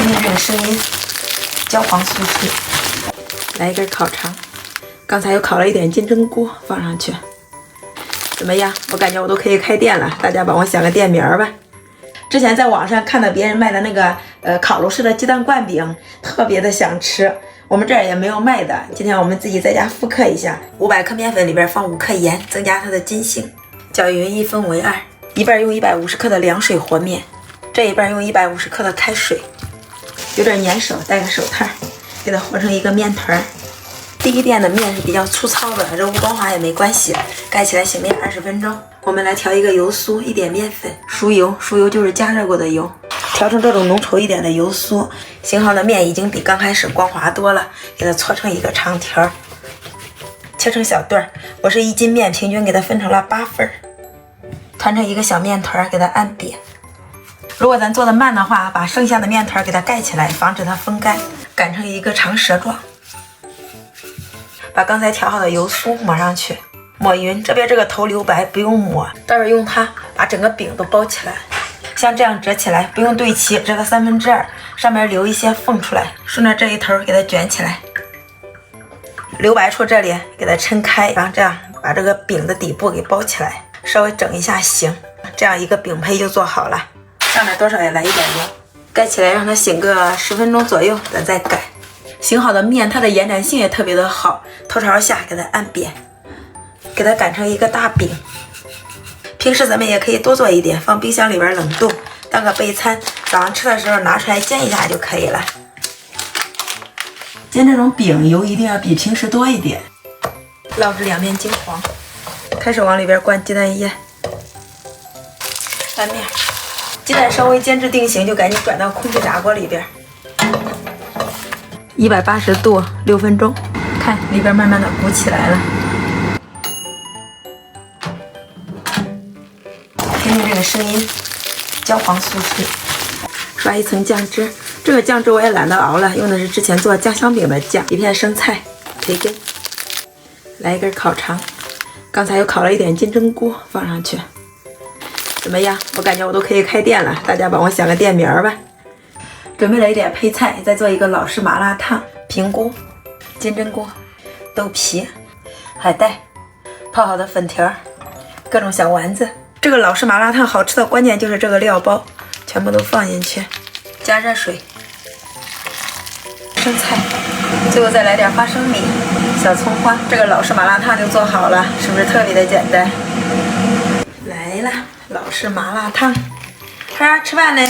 听听这个声音，焦黄酥脆。来一根烤肠，刚才又烤了一点金针菇放上去，怎么样？我感觉我都可以开店了，大家帮我想个店名吧。之前在网上看到别人卖的那个烤炉式的鸡蛋灌饼，特别的想吃。我们这儿也没有卖的，今天我们自己在家复刻一下。500克面粉里边放5克盐，增加它的筋性。搅匀1分为2，一半用150克的凉水和面，这一半用150克的开水。有点粘手，戴个手套，给它和成一个面团。第一遍的面是比较粗糙的，这无光滑也没关系，盖起来醒面20分钟。我们来调一个油酥，一点面粉，熟油就是加热过的油，调成这种浓稠一点的油酥。醒好的面已经比刚开始光滑多了，给它搓成一个长条，切成小段。我是1斤面，平均给它分成了8份，团成一个小面团，给它按扁。如果咱做的慢的话，把剩下的面团给它盖起来，防止它风干，擀成一个长蛇状。把刚才调好的油酥抹上去，抹匀。这边这个头留白，不用抹，待会儿用它把整个饼都包起来。像这样折起来，不用对齐，折个2/3，上面留一些缝出来，顺着这一头给它卷起来。留白处这里给它抻开，然后这样把这个饼的底部给包起来，稍微整一下形，这样一个饼胚就做好了。上面多少也来一点油，盖起来让它醒个10分钟左右，咱再盖。醒好的面，它的延展性也特别的好，头朝下给它按扁，给它擀成一个大饼。平时咱们也可以多做一点，放冰箱里边冷冻，当个备餐，早上吃的时候拿出来煎一下就可以了。煎这种饼油一定要比平时多一点，烙至两面金黄，开始往里边灌鸡蛋液，翻面，鸡蛋稍微煎至定型就赶紧转到空气炸锅里边。180度6分钟，看里边慢慢的鼓起来了。听听这个声音，焦黄酥脆。刷一层酱汁，这个酱汁我也懒得熬了，用的是之前做酱香饼的酱。一片生菜，培根，来一根烤肠，刚才又烤了一点金针菇放上去，怎么样？我感觉我都可以开店了，大家帮我想个店名吧。准备了一点配菜，再做一个老式麻辣烫，平菇、金针菇、豆皮、海带、泡好的粉条，各种小丸子。这个老式麻辣烫好吃的关键就是这个料包，全部都放进去，加热水，生菜，最后再来点花生米、小葱花，这个老式麻辣烫就做好了，是不是特别的简单？来了，老式麻辣烫，孩儿吃饭嘞。